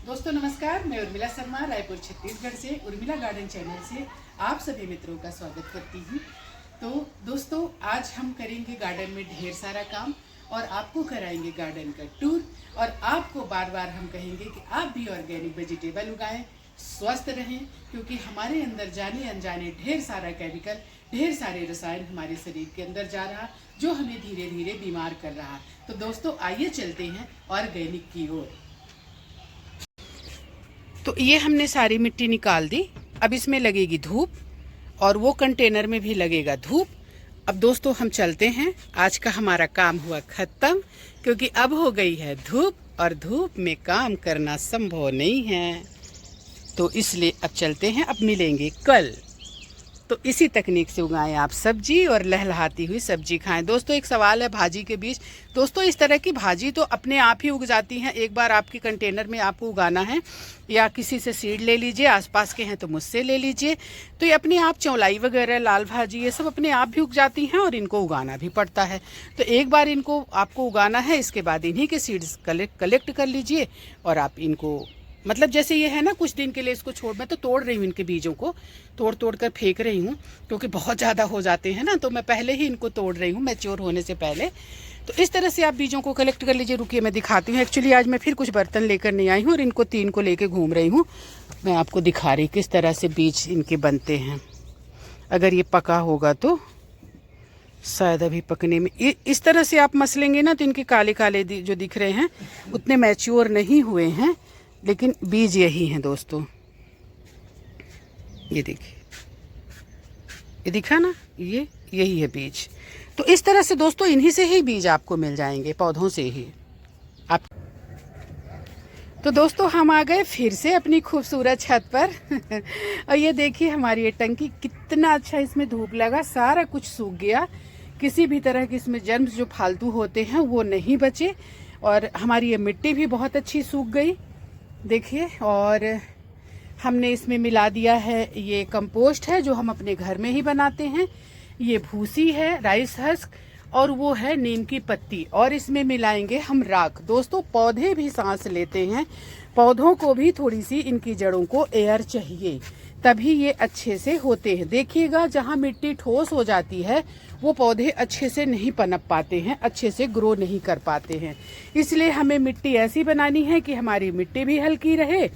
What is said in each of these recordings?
दोस्तों नमस्कार, मैं उर्मिला शर्मा रायपुर छत्तीसगढ़ से उर्मिला गार्डन चैनल से आप सभी मित्रों का स्वागत करती हूँ। तो दोस्तों आज हम करेंगे गार्डन में ढेर सारा काम और आपको कराएंगे गार्डन का टूर और आपको बार बार हम कहेंगे कि आप भी ऑर्गेनिक वेजिटेबल उगाएं, स्वस्थ रहें, क्योंकि हमारे अंदर जाने अनजाने ढेर सारा केमिकल, ढेर सारे रसायन हमारे शरीर के अंदर जा रहा जो हमें धीरे धीरे बीमार कर रहा। तो दोस्तों आइए चलते हैं ऑर्गेनिक की ओर। तो ये हमने सारी मिट्टी निकाल दी। अब इसमें लगेगी धूप और वो कंटेनर में भी लगेगा धूप। अब दोस्तों हम चलते हैं, आज का हमारा काम हुआ खत्म, क्योंकि अब हो गई है धूप और धूप में काम करना संभव नहीं है। तो इसलिए अब चलते हैं, अब मिलेंगे कल। तो इसी तकनीक से उगाएं आप सब्जी और लहलहाती हुई सब्जी खाएं। दोस्तों एक सवाल है भाजी के बीच। दोस्तों इस तरह की भाजी तो अपने आप ही उग जाती हैं। एक बार आपके कंटेनर में आपको उगाना है या किसी से सीड ले लीजिए, आसपास के हैं तो मुझसे ले लीजिए। तो ये अपने आप चौलाई वगैरह, लाल भाजी, ये सब अपने आप भी उग जाती हैं और इनको उगाना भी पड़ता है। तो एक बार इनको आपको उगाना है, इसके बाद इन्हीं के सीड्स कलेक्ट कर लीजिए और आप इनको, मतलब जैसे ये है ना, कुछ दिन के लिए इसको छोड़, मैं तो तोड़ रही हूँ इनके बीजों को, तोड़ कर फेंक रही हूँ क्योंकि बहुत ज़्यादा हो जाते हैं ना, तो मैं पहले ही इनको तोड़ रही हूँ मैच्योर होने से पहले। तो इस तरह से आप बीजों को कलेक्ट कर लीजिए। रुकिए मैं दिखाती हूँ। एक्चुअली आज मैं फिर कुछ बर्तन लेकर नहीं आई हूँ और इनको 3 को लेकर घूम रही हूँ। मैं आपको दिखा रही किस तरह से बीज इनके बनते हैं। अगर ये पका होगा तो शायद अभी पकने में, इस तरह से आप मसलेंगे ना तो इनके काले काले जो दिख रहे हैं उतने मैच्योर नहीं हुए हैं, लेकिन बीज यही हैं दोस्तों। ये देखिए, ये दिखा ना, ये यही है बीज। तो इस तरह से दोस्तों इन्हीं से ही बीज आपको मिल जाएंगे, पौधों से ही आप। तो दोस्तों हम आ गए फिर से अपनी खूबसूरत छत पर और ये देखिए हमारी ये टंकी, कितना अच्छा इसमें धूप लगा, सारा कुछ सूख गया, किसी भी तरह के इसमें जर्म्स जो फालतू होते हैं वो नहीं बचे और हमारी ये मिट्टी भी बहुत अच्छी सूख गई देखिए। और हमने इसमें मिला दिया है, ये कंपोस्ट है जो हम अपने घर में ही बनाते हैं, ये भूसी है, राइस हस्क, और वो है नीम की पत्ती, और इसमें मिलाएंगे हम राख। दोस्तों पौधे भी सांस लेते हैं, पौधों को भी थोड़ी सी इनकी जड़ों को एयर चाहिए, तभी ये अच्छे से होते हैं। देखिएगा जहाँ मिट्टी ठोस हो जाती है वो पौधे अच्छे से नहीं पनप पाते हैं, अच्छे से ग्रो नहीं कर पाते हैं। इसलिए हमें मिट्टी ऐसी बनानी है कि हमारी मिट्टी भी हल्की रहे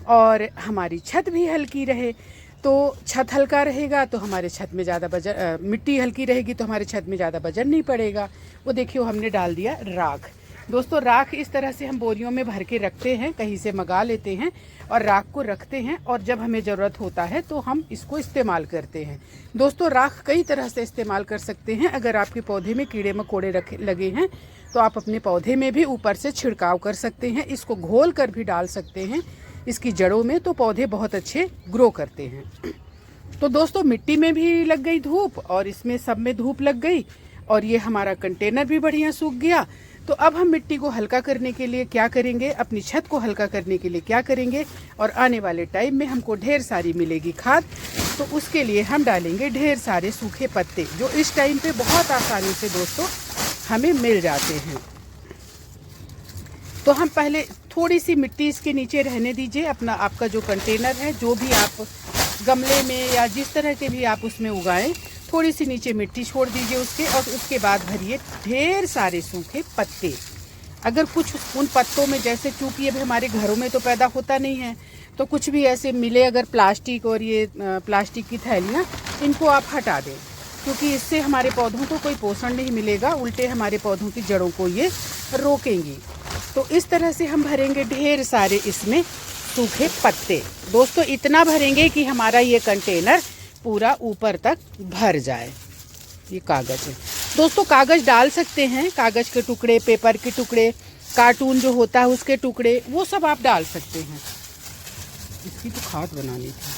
और हमारी छत भी हल्की रहे। तो छत हल्का रहेगा तो हमारे छत में ज़्यादा वजन, मिट्टी हल्की रहेगी तो हमारे छत में ज़्यादा वजन नहीं पड़ेगा। वो देखिए हमने डाल दिया राख। दोस्तों राख इस तरह से हम बोरियों में भर के रखते हैं, कहीं से मंगा लेते हैं और राख को रखते हैं और जब हमें ज़रूरत होता है तो हम इसको इस्तेमाल करते हैं। दोस्तों राख कई तरह से इस्तेमाल कर सकते हैं। अगर आपके पौधे में कीड़े मकोड़े लगे हैं तो आप अपने पौधे में भी ऊपर से छिड़काव कर सकते हैं, इसको घोल कर भी डाल सकते हैं इसकी जड़ों में, तो पौधे बहुत अच्छे ग्रो करते हैं। तो दोस्तों मिट्टी में भी लग गई धूप और इसमें सब में धूप लग गई और ये हमारा कंटेनर भी बढ़िया सूख गया। तो अब हम मिट्टी को हल्का करने के लिए क्या करेंगे, अपनी छत को हल्का करने के लिए क्या करेंगे, और आने वाले टाइम में हमको ढेर सारी मिलेगी खाद, तो उसके लिए हम डालेंगे ढेर सारे सूखे पत्ते जो इस टाइम पे बहुत आसानी से दोस्तों हमें मिल जाते हैं। तो हम पहले थोड़ी सी मिट्टी इसके नीचे रहने दीजिए। अपना आपका जो कंटेनर है, जो भी आप गमले में या जिस तरह के भी आप उसमें उगाएं, थोड़ी सी नीचे मिट्टी छोड़ दीजिए उसके, और उसके बाद भरिए ढेर सारे सूखे पत्ते। अगर कुछ उन पत्तों में, जैसे चूंकि अब हमारे घरों में तो पैदा होता नहीं है, तो कुछ भी ऐसे मिले अगर प्लास्टिक और ये प्लास्टिक की थैलियाँ, इनको आप हटा दें, क्योंकि इससे हमारे पौधों को कोई पोषण नहीं मिलेगा, उल्टे हमारे पौधों की जड़ों को ये रोकेंगी। तो इस तरह से हम भरेंगे ढेर सारे इसमें सूखे पत्ते। दोस्तों इतना भरेंगे कि हमारा ये कंटेनर पूरा ऊपर तक भर जाए। ये कागज़ है दोस्तों, कागज़ डाल सकते हैं, कागज़ के टुकड़े, पेपर के टुकड़े, कार्टून जो होता है उसके टुकड़े, वो सब आप डाल सकते हैं। इसकी तो खाद बनानी थी,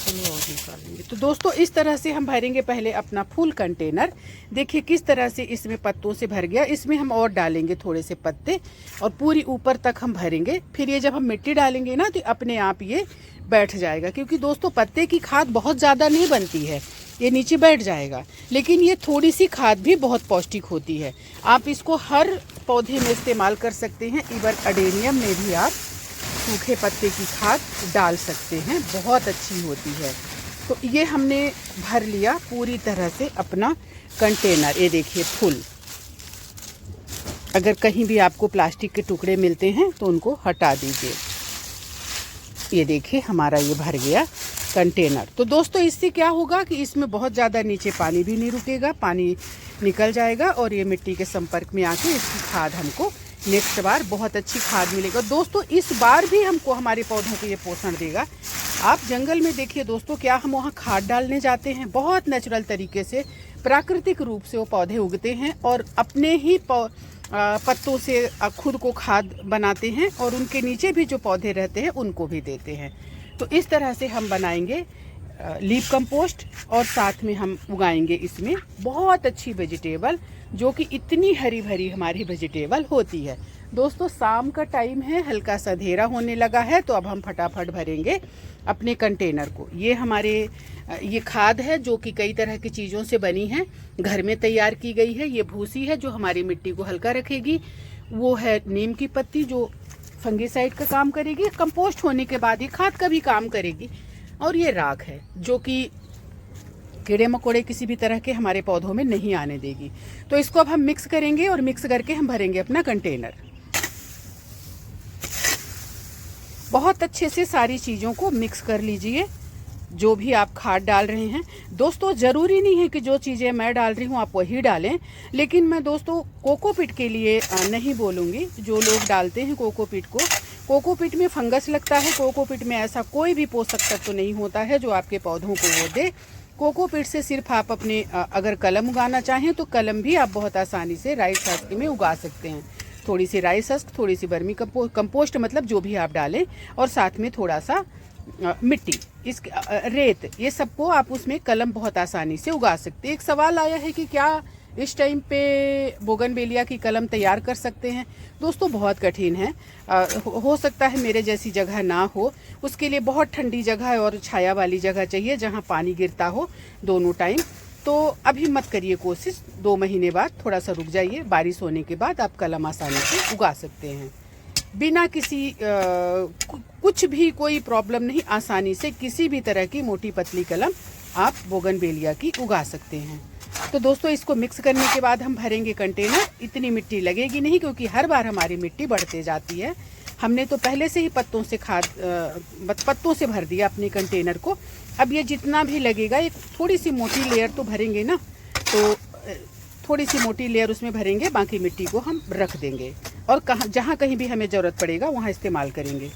चलो और निकालेंगे। तो दोस्तों इस तरह से हम भरेंगे पहले अपना फुल कंटेनर। देखिए किस तरह से इसमें पत्तों से भर गया। इसमें हम और डालेंगे थोड़े से पत्ते और पूरी ऊपर तक हम भरेंगे। फिर ये जब हम मिट्टी डालेंगे ना तो अपने आप ये बैठ जाएगा, क्योंकि दोस्तों पत्ते की खाद बहुत ज़्यादा नहीं बनती है, ये नीचे बैठ जाएगा, लेकिन ये थोड़ी सी खाद भी बहुत पौष्टिक होती है। आप इसको हर पौधे में इस्तेमाल कर सकते हैं, इवन अडेनियम में भी आप सूखे पत्ते की खाद डाल सकते हैं, बहुत अच्छी होती है। तो ये हमने भर लिया पूरी तरह से अपना कंटेनर, ये देखिए फुल। अगर कहीं भी आपको प्लास्टिक के टुकड़े मिलते हैं तो उनको हटा दीजिए। ये देखिए हमारा ये भर गया कंटेनर। तो दोस्तों इससे क्या होगा कि इसमें बहुत ज़्यादा नीचे पानी भी नहीं रुकेगा, पानी निकल जाएगा और ये मिट्टी के संपर्क में आके इसकी खाद हमको नेक्स्ट बार बहुत अच्छी खाद मिलेगा। दोस्तों इस बार भी हमको हमारे पौधों को ये पोषण देगा। आप जंगल में देखिए दोस्तों, क्या हम वहाँ खाद डालने जाते हैं? बहुत नेचुरल तरीके से, प्राकृतिक रूप से वो पौधे उगते हैं और अपने ही पत्तों से खुद को खाद बनाते हैं और उनके नीचे भी जो पौधे रहते हैं उनको भी देते हैं। तो इस तरह से हम बनाएंगे लीफ कंपोस्ट और साथ में हम उगाएंगे इसमें बहुत अच्छी वेजिटेबल, जो कि इतनी हरी भरी हमारी वेजिटेबल होती है। दोस्तों शाम का टाइम है, हल्का सा अंधेरा होने लगा है, तो अब हम फटाफट भरेंगे अपने कंटेनर को। ये हमारे ये खाद है जो कि कई तरह की चीज़ों से बनी है, घर में तैयार की गई है। ये भूसी है जो हमारी मिट्टी को हल्का रखेगी, वो है नीम की पत्ती जो फंगीसाइड का काम करेगी, कंपोस्ट होने के बाद ये खाद का भी काम करेगी, और ये राख है जो कि कीड़े मकोड़े किसी भी तरह के हमारे पौधों में नहीं आने देगी। तो इसको अब हम मिक्स करेंगे और मिक्स करके हम भरेंगे अपना कंटेनर। बहुत अच्छे से सारी चीज़ों को मिक्स कर लीजिए, जो भी आप खाद डाल रहे हैं। दोस्तों ज़रूरी नहीं है कि जो चीज़ें मैं डाल रही हूँ आप वही डालें, लेकिन मैं दोस्तों कोकोपीट के लिए नहीं बोलूँगी। जो लोग डालते हैं कोकोपीट को, कोकोपीट में फंगस लगता है, कोकोपीट में ऐसा कोई भी पोषक तत्व तो नहीं होता है जो आपके पौधों को वो दे। कोकोपीट से सिर्फ आप अपने अगर कलम उगाना चाहें तो कलम भी आप बहुत आसानी से राइस हस्क में उगा सकते हैं। थोड़ी सी राइस हस्क, थोड़ी सी वर्मी कंपोस्ट, मतलब जो भी आप डालें, और साथ में थोड़ा सा मिट्टी, इस रेत, ये सबको आप उसमें कलम बहुत आसानी से उगा सकते हैं। एक सवाल आया है कि क्या इस टाइम पे बोगनवेलिया की कलम तैयार कर सकते हैं? दोस्तों बहुत कठिन है, हो सकता है मेरे जैसी जगह ना हो, उसके लिए बहुत ठंडी जगह और छाया वाली जगह चाहिए जहां पानी गिरता हो दोनों टाइम। तो अभी मत करिए कोशिश, 2 महीने बाद थोड़ा सा रुक जाइए, बारिश होने के बाद आप कलम आसानी से उगा सकते हैं बिना किसी कुछ भी कोई प्रॉब्लम नहीं। आसानी से किसी भी तरह की मोटी पतली कलम आप बोगनवेलिया की उगा सकते हैं। तो दोस्तों इसको मिक्स करने के बाद हम भरेंगे कंटेनर। इतनी मिट्टी लगेगी नहीं क्योंकि हर बार हमारी मिट्टी बढ़ते जाती है। हमने तो पहले से ही पत्तों से भर दिया अपने कंटेनर को। अब ये जितना भी लगेगा, एक थोड़ी सी मोटी लेयर तो भरेंगे ना, तो थोड़ी सी मोटी लेयर उसमें भरेंगे, बाकी मिट्टी को हम रख देंगे और जहाँ कहीं भी हमें ज़रूरत पड़ेगा वहाँ इस्तेमाल करेंगे।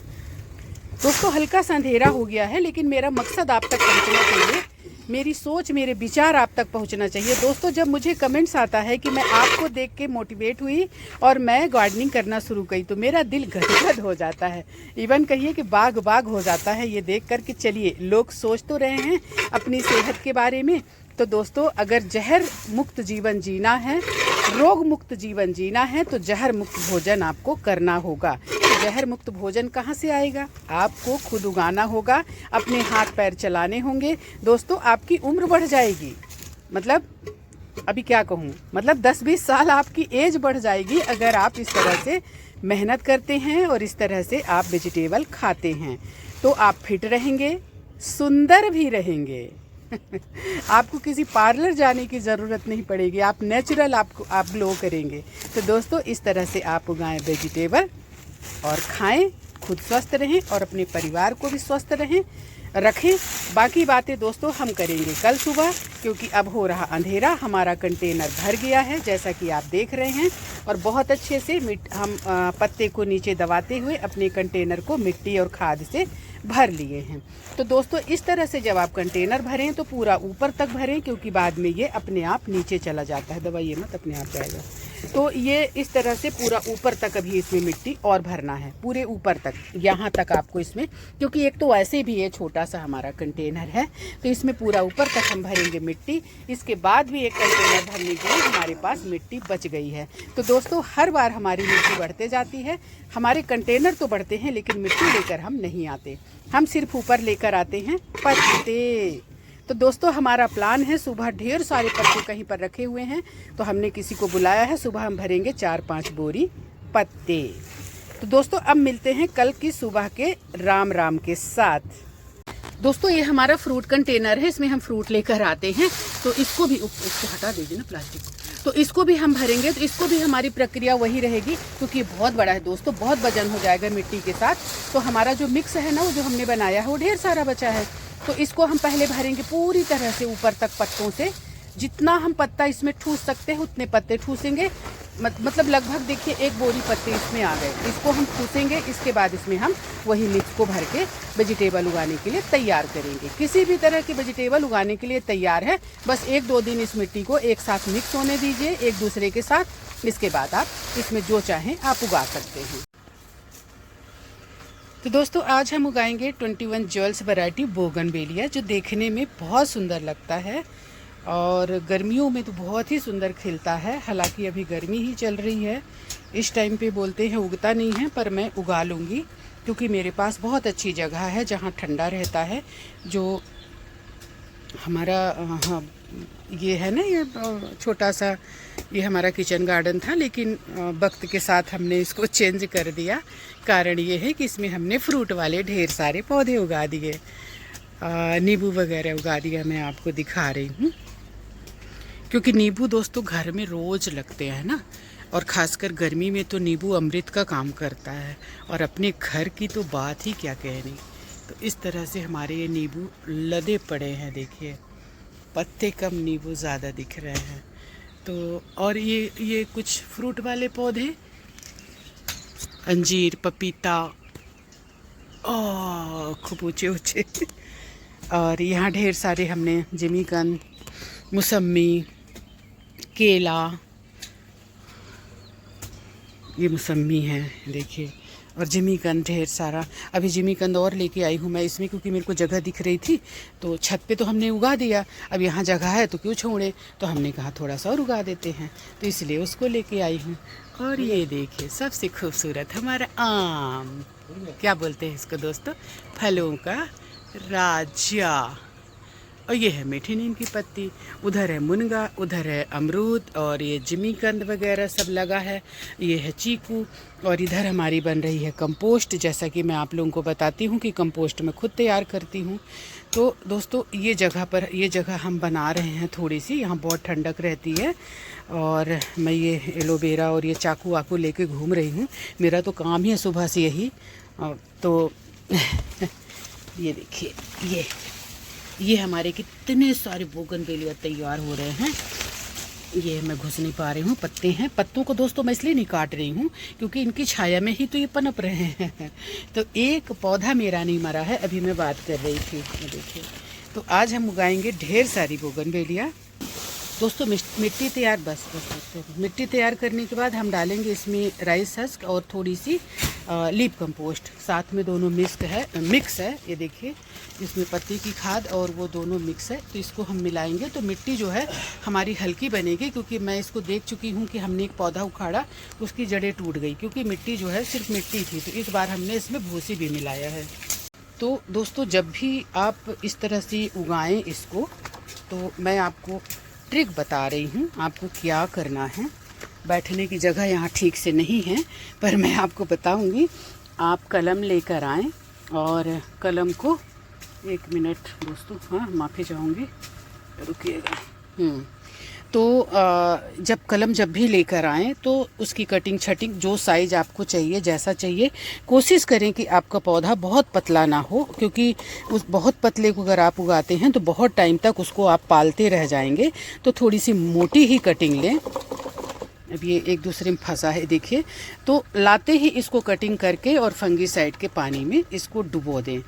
दोस्तों हल्का सा अंधेरा हो गया है, लेकिन मेरा मकसद आप तक पहुँचना चाहिए, मेरी सोच, मेरे विचार आप तक पहुंचना चाहिए। दोस्तों जब मुझे कमेंट्स आता है कि मैं आपको देख के मोटिवेट हुई और मैं गार्डनिंग करना शुरू की, तो मेरा दिल गदगद हो जाता है, इवन कहिए कि बाग बाग हो जाता है ये देख कर कि चलिए लोग सोच तो रहे हैं अपनी सेहत के बारे में। तो दोस्तों अगर जहर मुक्त जीवन जीना है, रोग मुक्त जीवन जीना है, तो जहर मुक्त भोजन आपको करना होगा। जहर मुक्त भोजन कहाँ से आएगा? आपको खुद उगाना होगा, अपने हाथ पैर चलाने होंगे। दोस्तों आपकी उम्र बढ़ जाएगी, मतलब अभी क्या कहूँ, मतलब 10-20 साल आपकी एज बढ़ जाएगी अगर आप इस तरह से मेहनत करते हैं और इस तरह से आप वेजिटेबल खाते हैं। तो आप फिट रहेंगे, सुंदर भी रहेंगे। आपको किसी पार्लर जाने की ज़रूरत नहीं पड़ेगी, आप नेचुरल आप ग्लो करेंगे। तो दोस्तों इस तरह से आप उगाएं वेजिटेबल और खाएं, खुद स्वस्थ रहें और अपने परिवार को भी स्वस्थ रखें। बाकी बातें दोस्तों हम करेंगे कल सुबह, क्योंकि अब हो रहा अंधेरा। हमारा कंटेनर भर गया है जैसा कि आप देख रहे हैं, और बहुत अच्छे से हम पत्ते को नीचे दबाते हुए अपने कंटेनर को मिट्टी और खाद से भर लिए हैं। तो दोस्तों इस तरह से जब आप कंटेनर भरें तो पूरा ऊपर तक भरें, क्योंकि बाद में ये अपने आप नीचे चला जाता है। दबाइए मत, अपने आप जाएगा। तो ये इस तरह से पूरा ऊपर तक अभी इसमें मिट्टी और भरना है, पूरे ऊपर तक, यहाँ तक आपको इसमें, क्योंकि एक तो वैसे भी ये छोटा सा हमारा कंटेनर है, तो इसमें पूरा ऊपर तक हम भरेंगे मिट्टी। इसके बाद भी एक कंटेनर भरने के लिए हमारे पास मिट्टी बच गई है। तो दोस्तों हर बार हमारी मिट्टी बढ़ते जाती है, हमारे कंटेनर तो बढ़ते हैं लेकिन मिट्टी लेकर हम नहीं आते, हम सिर्फ ऊपर लेकर आते हैं पत्ते। तो दोस्तों हमारा प्लान है, सुबह ढेर सारे पत्ते कहीं पर रखे हुए हैं, तो हमने किसी को बुलाया है, सुबह हम भरेंगे 4-5 बोरी पत्ते। तो दोस्तों अब मिलते हैं कल की सुबह के राम राम के साथ। दोस्तों ये हमारा फ्रूट कंटेनर है, इसमें हम फ्रूट लेकर आते हैं। तो इसको भी इसको हटा दीजिए ना प्लास्टिक, तो इसको भी हम भरेंगे। तो इसको भी हमारी प्रक्रिया वही रहेगी, क्योंकि ये बहुत बड़ा है दोस्तों, बहुत वजन हो जाएगा मिट्टी के साथ। तो हमारा जो मिक्स है ना, वो जो हमने बनाया है वो ढेर सारा बचा है। तो इसको हम पहले भरेंगे पूरी तरह से ऊपर तक पत्तों से। जितना हम पत्ता इसमें ठूस सकते हैं उतने पत्ते ठूसेंगे। मतलब लगभग देखिए 1 बोरी पत्ते इसमें आ गए। इसको हम ठूसेंगे, इसके बाद इसमें हम वही मिक्स को भर के वेजिटेबल उगाने के लिए तैयार करेंगे। किसी भी तरह की वेजिटेबल उगाने के लिए तैयार है, बस 1-2 दिन इस मिट्टी को एक साथ मिक्स होने दीजिए एक दूसरे के साथ। इसके बाद आप इसमें जो चाहें आप उगा सकते हैं। तो दोस्तों आज हम उगाएंगे 21 ज्वेल्स वैरायटी बोगनवेलिया, जो देखने में बहुत सुंदर लगता है और गर्मियों में तो बहुत ही सुंदर खिलता है। हालांकि अभी गर्मी ही चल रही है, इस टाइम पे बोलते हैं उगता नहीं है, पर मैं उगा लूँगी क्योंकि मेरे पास बहुत अच्छी जगह है जहाँ ठंडा रहता है। जो हमारा ये है ना, ये छोटा सा ये हमारा किचन गार्डन था, लेकिन वक्त के साथ हमने इसको चेंज कर दिया। कारण ये है कि इसमें हमने फ्रूट वाले ढेर सारे पौधे उगा दिए, नींबू वगैरह उगा दिया। मैं आपको दिखा रही हूँ, क्योंकि नींबू दोस्तों घर में रोज़ लगते हैं ना, और ख़ासकर गर्मी में तो नींबू अमृत का काम करता है, और अपने घर की तो बात ही क्या कहनी। तो इस तरह से हमारे ये नींबू लदे पड़े हैं, देखिए पत्ते कम नींबू ज़्यादा दिख रहे हैं। तो और ये कुछ फ्रूट वाले पौधे, अंजीर, पपीता, खूब ऊँचे ऊँचे और यहाँ ढेर सारे हमने जिमीकंद, मौसम्मी, केला, ये मौसम्मी है देखिए, और जिमीकंद ढेर सारा। अभी जिमीकंद और लेके आई हूँ मैं इसमें, क्योंकि मेरे को जगह दिख रही थी। तो छत पे तो हमने उगा दिया, अब यहाँ जगह है तो क्यों छोड़े, तो हमने कहा थोड़ा सा और उगा देते हैं, तो इसलिए उसको लेके आई हूँ। और ये देखिए सबसे खूबसूरत हमारा आम, क्या बोलते हैं इसको दोस्तों, फलों का राजा। और ये है मीठी नीम की पत्ती, उधर है मुनगा, उधर है अमरूद, और ये जिमीकंद वगैरह सब लगा है। ये है चीकू, और इधर हमारी बन रही है कंपोस्ट। जैसा कि मैं आप लोगों को बताती हूँ कि कंपोस्ट मैं खुद तैयार करती हूँ। तो दोस्तों ये जगह हम बना रहे हैं थोड़ी सी, यहाँ बहुत ठंडक रहती है। और मैं ये एलोवेरा और ये चाकू वाकू लेके घूम रही हूँ, मेरा तो काम ही है सुबह से यही। तो ये देखिए ये हमारे कितने सारे बोगनवेलिया तैयार हो रहे हैं। ये मैं घुस नहीं पा रही हूँ, पत्ते हैं। पत्तों को दोस्तों मैं इसलिए नहीं काट रही हूँ क्योंकि इनकी छाया में ही तो ये पनप रहे हैं। तो एक पौधा मेरा नहीं मरा है, अभी मैं बात कर रही थी। देखिए तो आज हम उगाएंगे ढेर सारी बोगनवेलिया। दोस्तों मिट्टी तैयार बस मिट्टी तैयार करने के बाद हम डालेंगे इसमें राइस हस्क और थोड़ी सी लीफ कंपोस्ट, साथ में दोनों मिक्स है। ये देखिए इसमें पत्ती की खाद और वो दोनों मिक्स है, तो इसको हम मिलाएंगे तो मिट्टी जो है हमारी हल्की बनेगी। क्योंकि मैं इसको देख चुकी हूँ कि हमने एक पौधा उखाड़ा, उसकी जड़ें टूट गई, क्योंकि मिट्टी जो है सिर्फ मिट्टी थी। तो इस बार हमने इसमें भूसी भी मिलाया है। तो दोस्तों जब भी आप इस तरह से उगाएं इसको, तो मैं आपको ट्रिक बता रही हूँ आपको क्या करना है। बैठने की जगह यहाँ ठीक से नहीं है, पर मैं आपको बताऊँगी। आप कलम लेकर आएँ, और कलम को 1 मिनट दोस्तों, हाँ माफ़ी चाहूँगी, रुकिएगा। तो जब कलम जब भी लेकर आएँ तो उसकी कटिंग छटिंग जो साइज़ आपको चाहिए, जैसा चाहिए, कोशिश करें कि आपका पौधा बहुत पतला ना हो, क्योंकि उस बहुत पतले को अगर आप उगाते हैं तो बहुत टाइम तक उसको आप पालते रह जाएंगे। तो थोड़ी सी मोटी ही कटिंग लें। अब ये एक दूसरे में फंसा है देखिए, तो लाते ही इसको कटिंग करके और फंगीसाइड के पानी में इसको डुबो दें।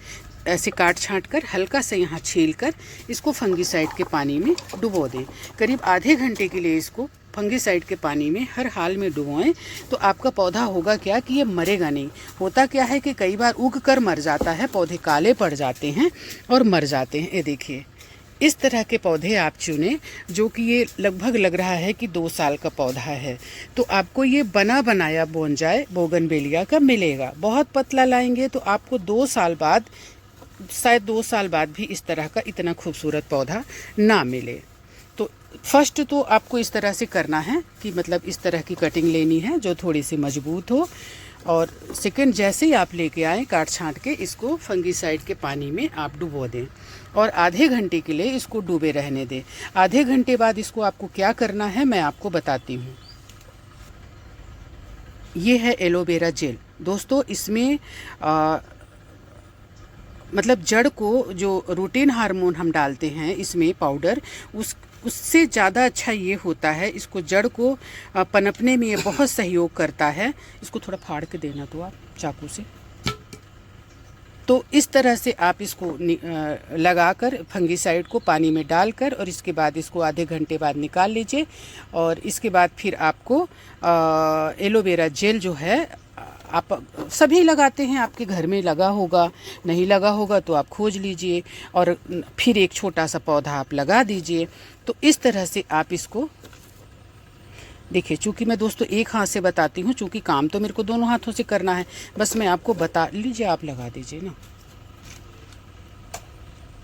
ऐसे काट छाँट कर हल्का से यहाँ छील कर इसको फंगीसाइड के पानी में डुबो दें। करीब आधे घंटे के लिए इसको फंगीसाइड के पानी में हर हाल में डुबोएं। तो आपका पौधा होगा क्या कि ये मरेगा नहीं। होता क्या है कि कई बार उग कर मर जाता है, पौधे काले पड़ जाते हैं और मर जाते हैं। ये देखिए इस तरह के पौधे आप चुनें, जो कि ये लगभग लग रहा है कि 2 साल का पौधा है। तो आपको ये बना बनाया बोगनवेलिया का मिलेगा। बहुत पतला लाएंगे तो आपको 2 साल बाद, शायद 2 साल बाद भी इस तरह का इतना खूबसूरत पौधा ना मिले। तो फर्स्ट तो आपको इस तरह से करना है कि मतलब इस तरह की कटिंग लेनी है जो थोड़ी सी मजबूत हो, और सेकंड जैसे ही आप लेके आएँ काट छाँट के इसको फंगीसाइड के पानी में आप डुबो दें और आधे घंटे के लिए इसको डूबे रहने दें। आधे घंटे बाद इसको आपको क्या करना है मैं आपको बताती हूँ। ये है एलोवेरा जेल दोस्तों। इसमें मतलब जड़ को जो रूटीन हार्मोन हम डालते हैं इसमें पाउडर, उससे ज़्यादा अच्छा ये होता है। इसको जड़ को पनपने में ये बहुत सहयोग करता है। इसको थोड़ा फाड़ के देना तो आप चाकू से। तो इस तरह से आप इसको लगाकर फंगीसाइड को पानी में डालकर और इसके बाद इसको आधे घंटे बाद निकाल लीजिए। और इसके बाद फिर आपको एलोवेरा जेल जो है आप सभी लगाते हैं, आपके घर में लगा होगा, नहीं लगा होगा तो आप खोज लीजिए और फिर एक छोटा सा पौधा आप लगा दीजिए। तो इस तरह से आप इसको देखिए। चूँकि मैं दोस्तों एक हाथ से बताती हूँ, चूँकि काम तो मेरे को दोनों हाथों से करना है, बस मैं आपको बता लीजिए। आप लगा दीजिए ना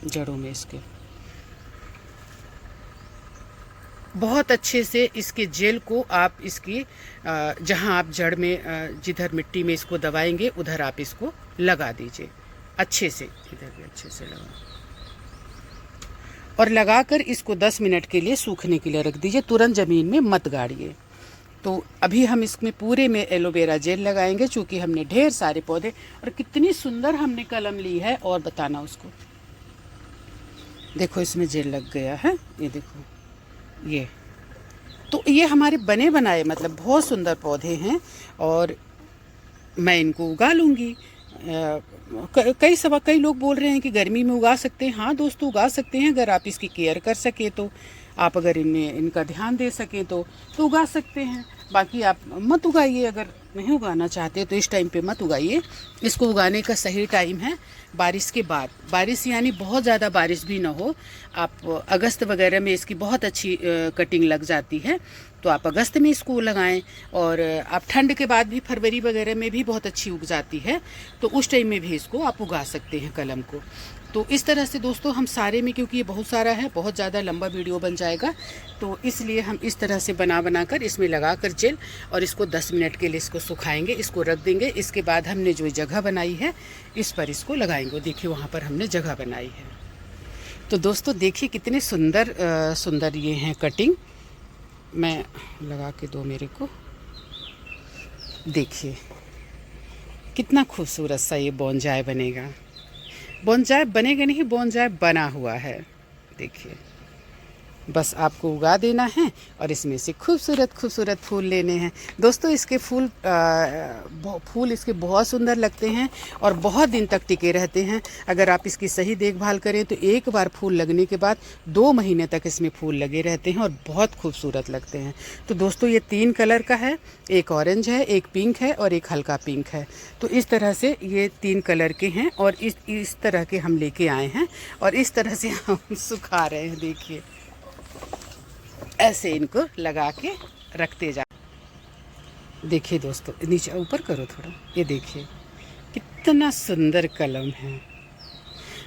जड़ों में इसके, बहुत अच्छे से इसके जेल को आप इसकी जहाँ आप जड़ में जिधर मिट्टी में इसको दबाएंगे उधर आप इसको लगा दीजिए अच्छे से। इधर भी अच्छे से लगा और लगाकर इसको 10 मिनट के लिए सूखने के लिए रख दीजिए। तुरंत ज़मीन में मत गाड़िए। तो अभी हम इसमें पूरे में एलोवेरा जेल लगाएंगे, चूँकि हमने ढेर सारे पौधे और कितनी सुंदर हमने कलम ली है। और बताना उसको, देखो इसमें जेल लग गया है, ये देखो ये। तो ये हमारे बने बनाए मतलब बहुत सुंदर पौधे हैं और मैं इनको उगा लूँगी। कई लोग बोल रहे हैं कि गर्मी में उगा सकते हैं। हाँ दोस्तों, उगा सकते हैं अगर आप इसकी केयर कर सके तो। आप अगर इनका ध्यान दे सकें तो उगा सकते हैं। बाकी आप मत उगाइए, अगर नहीं उगाना चाहते तो इस टाइम पे मत उगाइए। इसको उगाने का सही टाइम है बारिश के बाद। बारिश यानी बहुत ज़्यादा बारिश भी ना हो। आप अगस्त वगैरह में इसकी बहुत अच्छी कटिंग लग जाती है, तो आप अगस्त में इसको लगाएं। और आप ठंड के बाद भी फरवरी वगैरह में भी बहुत अच्छी उग जाती है, तो उस टाइम में भी इसको आप उगा सकते हैं कलम को। तो इस तरह से दोस्तों हम सारे में, क्योंकि ये बहुत सारा है, बहुत ज़्यादा लंबा वीडियो बन जाएगा, तो इसलिए हम इस तरह से बना कर इसमें लगा कर जेल और इसको 10 मिनट के लिए इसको सुखाएंगे, इसको रख देंगे। इसके बाद हमने जो जगह बनाई है इस पर इसको लगाएंगे। देखिए वहाँ पर हमने जगह बनाई है। तो दोस्तों देखिए कितने सुंदर सुंदर ये हैं कटिंग। मैं लगा के दो मेरे को, देखिए कितना खूबसूरत सा ये बोनजाय बनेगा। बोनजाय बनेगा नहीं, बोनजाय बना हुआ है। देखिए बस आपको उगा देना है और इसमें से खूबसूरत खूबसूरत फूल लेने हैं दोस्तों। इसके फूल इसके बहुत सुंदर लगते हैं और बहुत दिन तक टिके रहते हैं। अगर आप इसकी सही देखभाल करें तो एक बार फूल लगने के बाद 2 महीने तक इसमें फूल लगे रहते हैं और बहुत खूबसूरत लगते हैं। तो दोस्तों ये 3 कलर का है, एक ऑरेंज है, एक पिंक है और एक हल्का पिंक है। तो इस तरह से ये 3 कलर के हैं और इस तरह के हम लेके आए हैं और इस तरह से हम सुखा रहे हैं। देखिए ऐसे इनको लगा के रखते जा। देखिए दोस्तों, नीचे ऊपर करो थोड़ा, ये देखिए कितना सुंदर कलम है।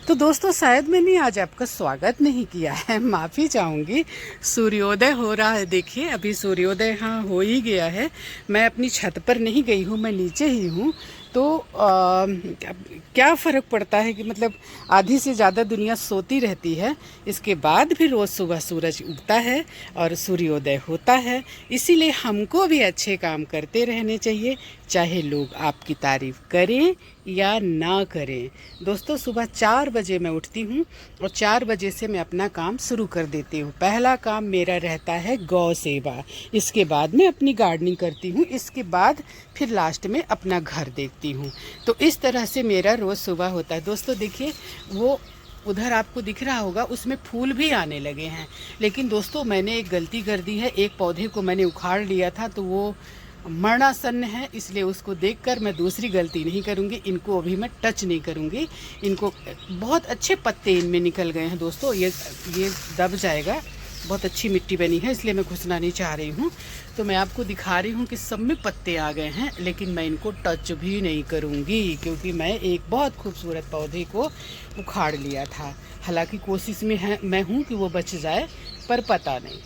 तो दोस्तों शायद मैंने आज आपका स्वागत नहीं किया है, माफ़ी चाहूँगी। सूर्योदय हो रहा है, देखिए अभी सूर्योदय हाँ हो ही गया है। मैं अपनी छत पर नहीं गई हूँ, मैं नीचे ही हूँ। तो क्या फ़र्क पड़ता है कि मतलब आधी से ज़्यादा दुनिया सोती रहती है, इसके बाद भी रोज़ सुबह सूरज उगता है और सूर्योदय होता है। इसीलिए हमको भी अच्छे काम करते रहने चाहिए, चाहे लोग आपकी तारीफ़ करें या ना करें। दोस्तों सुबह 4 बजे मैं उठती हूँ और 4 बजे से मैं अपना काम शुरू कर देती हूँ। पहला काम मेरा रहता है गौ सेवा, इसके बाद मैं अपनी गार्डनिंग करती हूँ, इसके बाद फिर लास्ट में अपना घर देखती हूँ। तो इस तरह से मेरा रोज़ सुबह होता है। दोस्तों देखिए वो उधर आपको दिख रहा होगा, उसमें फूल भी आने लगे हैं। लेकिन दोस्तों मैंने एक गलती कर दी है, एक पौधे को मैंने उखाड़ लिया था तो वो मरणासन्न है, इसलिए उसको देखकर मैं दूसरी गलती नहीं करूँगी। इनको अभी मैं टच नहीं करूँगी। इनको बहुत अच्छे पत्ते इनमें निकल गए हैं दोस्तों, ये दब जाएगा। बहुत अच्छी मिट्टी बनी है इसलिए मैं घुसना नहीं चाह रही हूँ। तो मैं आपको दिखा रही हूँ कि सब में पत्ते आ गए हैं, लेकिन मैं इनको टच भी नहीं करूँगी क्योंकि मैं एक बहुत खूबसूरत पौधे को उखाड़ लिया था। हालांकि कोशिश में मैं हूँ कि वो बच जाए, पर पता नहीं।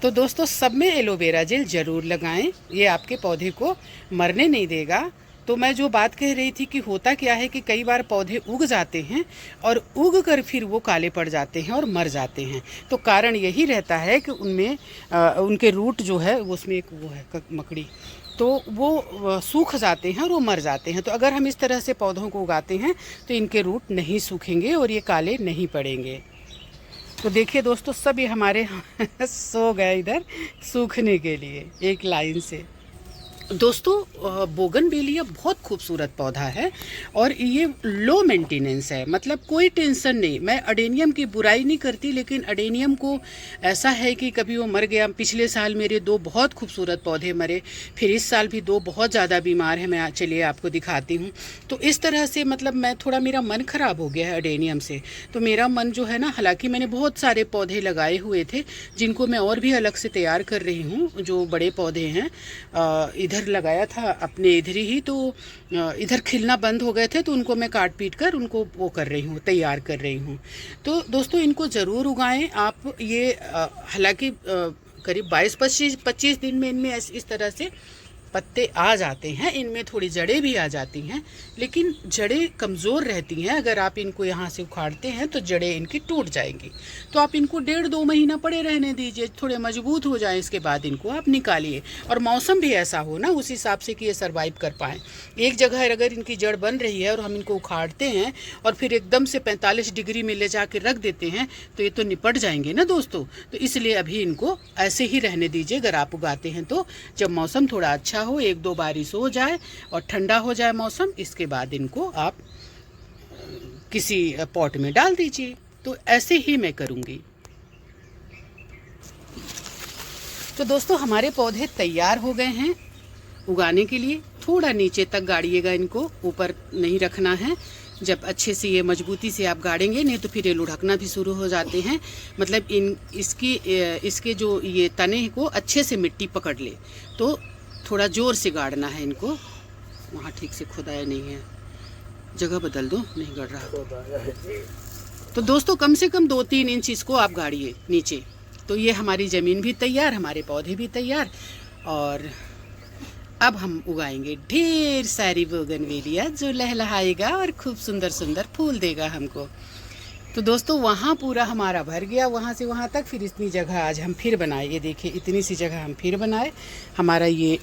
तो दोस्तों सब में एलोवेरा जेल ज़रूर लगाएं, ये आपके पौधे को मरने नहीं देगा। तो मैं जो बात कह रही थी कि होता क्या है कि कई बार पौधे उग जाते हैं और उग कर फिर वो काले पड़ जाते हैं और मर जाते हैं। तो कारण यही रहता है कि उनमें उनके रूट जो है उसमें एक वो है मकड़ी, तो वो सूख जाते हैं और वो मर जाते हैं। तो अगर हम इस तरह से पौधों को उगाते हैं तो इनके रूट नहीं सूखेंगे और ये काले नहीं पड़ेंगे। तो देखिए दोस्तों सब ये हमारे सो गए इधर सूखने के लिए एक लाइन से। दोस्तों बोगनवेलिया बहुत खूबसूरत पौधा है और ये लो मेंटेनेंस है, मतलब कोई टेंशन नहीं। मैं अडेनियम की बुराई नहीं करती, लेकिन अडेनियम को ऐसा है कि कभी वो मर गया। पिछले साल मेरे 2 बहुत खूबसूरत पौधे मरे, फिर इस साल भी 2 बहुत ज़्यादा बीमार हैं। मैं चलिए आपको दिखाती हूँ। तो इस तरह से मतलब मैं थोड़ा, मेरा मन ख़राब हो गया है अडेनियम से। तो मेरा मन जो है ना, हालाँकि मैंने बहुत सारे पौधे लगाए हुए थे जिनको मैं और भी अलग से तैयार कर रही हूँ। जो बड़े पौधे हैं इधर लगाया था अपने इधर ही, तो इधर खिलना बंद हो गए थे, तो उनको मैं काट पीट कर उनको वो कर रही हूँ, तैयार कर रही हूँ। तो दोस्तों इनको ज़रूर उगाएं आप। ये हालांकि करीब 22-25 दिन में इनमें इस तरह से पत्ते आ जाते हैं, इनमें थोड़ी जड़ें भी आ जाती हैं, लेकिन जड़ें कमज़ोर रहती हैं। अगर आप इनको यहाँ से उखाड़ते हैं तो जड़ें इनकी टूट जाएंगी। तो आप इनको 1.5-2 महीना पड़े रहने दीजिए, थोड़े मजबूत हो जाए, इसके बाद इनको आप निकालिए। और मौसम भी ऐसा हो ना उस हिसाब से कि ये सर्वाइव कर पाएँ। एक जगह अगर इनकी जड़ बन रही है और हम इनको उखाड़ते हैं और फिर एकदम से 45 डिग्री में ले जा रख देते हैं तो ये तो निपट जाएंगे ना दोस्तों। तो इसलिए अभी इनको ऐसे ही रहने दीजिए अगर आप उगाते हैं तो। जब मौसम थोड़ा अच्छा हो, 1-2 बारिश हो जाए और ठंडा हो जाए मौसम, इसके बाद इनको आप किसी पॉट में डाल दीजिए। तो ऐसे ही मैं करूँगी। तो दोस्तों हमारे पौधे तैयार हो गए हैं उगाने के लिए। थोड़ा नीचे तक गाड़िएगा, इनको ऊपर नहीं रखना है। जब अच्छे से ये मजबूती से आप गाड़ेंगे, नहीं तो फिर ये लुढ़कना भी शुरू हो जाते हैं। मतलब इसके जो ये तने को अच्छे से मिट्टी पकड़ ले, तो थोड़ा ज़ोर से गाड़ना है इनको। वहाँ ठीक से खुदाया नहीं है, जगह बदल दो, नहीं गड़ रहा। तो दोस्तों कम से कम 2-3 इंच इसको आप गाड़िए नीचे। तो ये हमारी ज़मीन भी तैयार, हमारे पौधे भी तैयार। और अब हम उगाएंगे ढेर सारी बोगनवेलिया जो लहलहाएगा और खूब सुंदर सुंदर फूल देगा हमको। तो दोस्तों वहाँ पूरा हमारा भर गया, वहाँ से वहाँ तक। फिर इतनी जगह आज हम फिर बनाए, ये देखिए इतनी सी जगह हम फिर बनाए। हमारा ये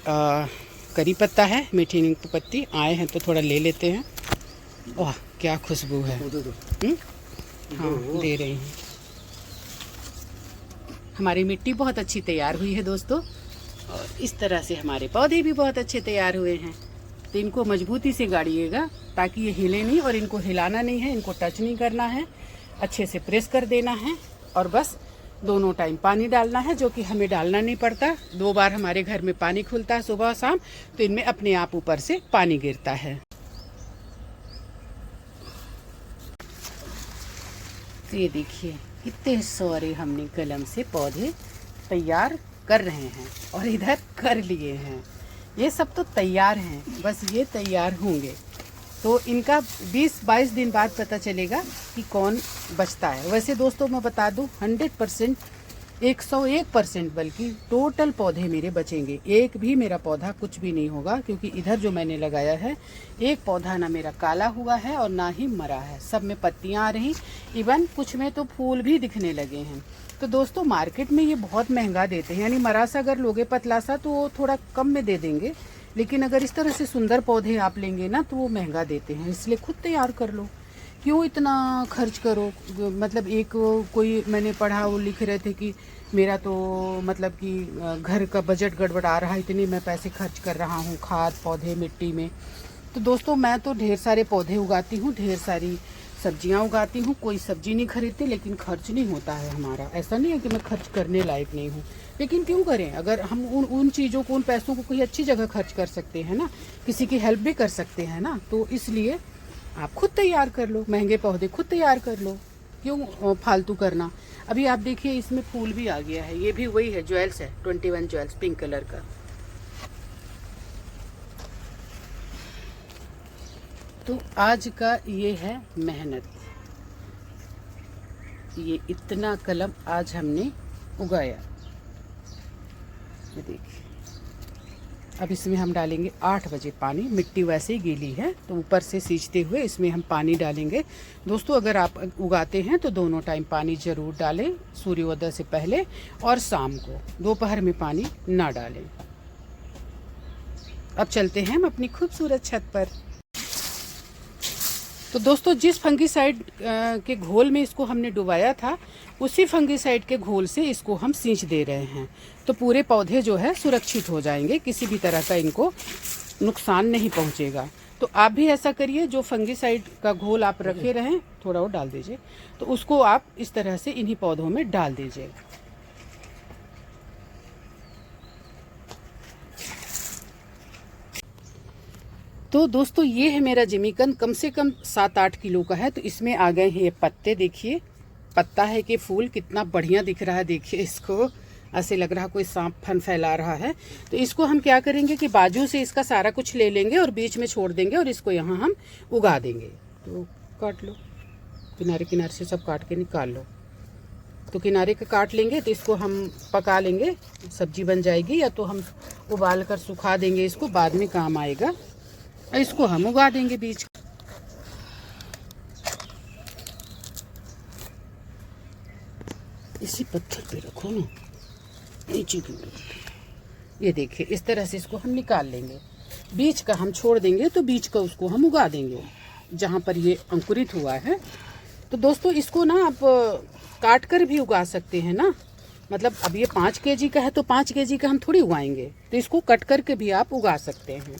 करी पत्ता है, मीठी नीम की पत्ती। आए हैं तो थोड़ा ले लेते हैं। वाह क्या खुशबू है। हाँ दे रही हैं। हमारी मिट्टी बहुत अच्छी तैयार हुई है दोस्तों, और इस तरह से हमारे पौधे भी बहुत अच्छे तैयार हुए हैं। तो इनको मजबूती से गाड़िएगा ताकि ये हिले नहीं, और इनको हिलाना नहीं है, इनको टच नहीं करना है, अच्छे से प्रेस कर देना है। और बस दोनों टाइम पानी डालना है, जो कि हमें डालना नहीं पड़ता। 2 बार हमारे घर में पानी खुलता है, सुबह और शाम, तो इनमें अपने आप ऊपर से पानी गिरता है। तो ये देखिए इतने सारे हमने कलम से पौधे तैयार कर रहे हैं और इधर कर लिए हैं। ये सब तो तैयार हैं, बस ये तैयार होंगे तो इनका 20-22 दिन बाद पता चलेगा कि कौन बचता है। वैसे दोस्तों मैं बता दूं 100%, 101% बल्कि टोटल पौधे मेरे बचेंगे। एक भी मेरा पौधा कुछ भी नहीं होगा, क्योंकि इधर जो मैंने लगाया है एक पौधा ना मेरा काला हुआ है और ना ही मरा है। सब में पत्तियां आ रही, इवन कुछ में तो फूल भी दिखने लगे हैं। तो दोस्तों मार्केट में ये बहुत महंगा देते हैं, यानी मरा सा अगर लोगे पतला सा तो वो थोड़ा कम में दे देंगे, लेकिन अगर इस तरह से सुंदर पौधे आप लेंगे ना तो वो महंगा देते हैं। इसलिए खुद तैयार कर लो, क्यों इतना खर्च करो। मतलब एक कोई मैंने पढ़ा, वो लिख रहे थे कि मेरा तो मतलब कि घर का बजट गड़बड़ा रहा है, इतने मैं पैसे खर्च कर रहा हूँ खाद पौधे मिट्टी में। तो दोस्तों मैं तो ढेर सारे पौधे उगाती हूँ, ढेर सारी सब्जियाँ उगाती हूँ, कोई सब्जी नहीं खरीदती, लेकिन खर्च नहीं होता है हमारा। ऐसा नहीं है कि मैं खर्च करने लायक नहीं हूँ, लेकिन क्यों करें। अगर हम उन चीज़ों को, उन पैसों को कोई अच्छी जगह खर्च कर सकते हैं ना, किसी की हेल्प भी कर सकते हैं ना, तो इसलिए आप खुद तैयार कर लो, महंगे पौधे खुद तैयार कर लो, क्यों फालतू करना। अभी आप देखिए इसमें फूल भी आ गया है, ये भी वही है, ज्वेल्स है, 21 ज्वेल्स पिंक कलर का। तो आज का ये है मेहनत, ये इतना कलम आज हमने उगाया। ये देखिए, अब इसमें हम डालेंगे 8 बजे पानी। मिट्टी वैसे ही गीली है तो ऊपर से सींचते हुए इसमें हम पानी डालेंगे। दोस्तों अगर आप उगाते हैं तो दोनों टाइम पानी ज़रूर डालें, सूर्योदय से पहले और शाम को। दोपहर में पानी ना डालें। अब चलते हैं हम अपनी खूबसूरत छत पर। तो दोस्तों जिस फंगीसाइड के घोल में इसको हमने डुबाया था, उसी फंगीसाइड के घोल से इसको हम सींच दे रहे हैं। तो पूरे पौधे जो है सुरक्षित हो जाएंगे, किसी भी तरह का इनको नुकसान नहीं पहुंचेगा। तो आप भी ऐसा करिए, जो फंगीसाइड का घोल आप रखे रहें, थोड़ा और डाल दीजिए, तो उसको आप इस तरह से इन्हीं पौधों में डाल दीजिए। तो दोस्तों ये है मेरा जिमीकंद, कम से कम 7-8 किलो का है। तो इसमें आ गए हैं ये पत्ते, देखिए पत्ता है कि फूल कितना बढ़िया दिख रहा है। देखिए इसको ऐसे लग रहा कोई सांप फन फैला रहा है। तो इसको हम क्या करेंगे कि बाजू से इसका सारा कुछ ले लेंगे और बीच में छोड़ देंगे और इसको यहाँ हम उगा देंगे। तो काट लो, किनारे किनारे से सब काट के निकाल लो। तो किनारे का काट लेंगे तो इसको हम पका लेंगे, सब्जी बन जाएगी, या तो हम उबाल कर सुखा देंगे, इसको बाद में काम आएगा। इसको हम उगा देंगे बीज। इसी पत्थर पे रखो ना, नीचे की। ये देखिए इस तरह से इसको हम निकाल लेंगे, बीज का हम छोड़ देंगे, तो बीज का उसको हम उगा देंगे जहाँ पर ये अंकुरित हुआ है। तो दोस्तों इसको ना आप काट कर भी उगा सकते हैं ना, मतलब अब ये 5 केजी का है तो 5 केजी का हम थोड़ी उगाएंगे, तो इसको कट करके भी आप उगा सकते हैं।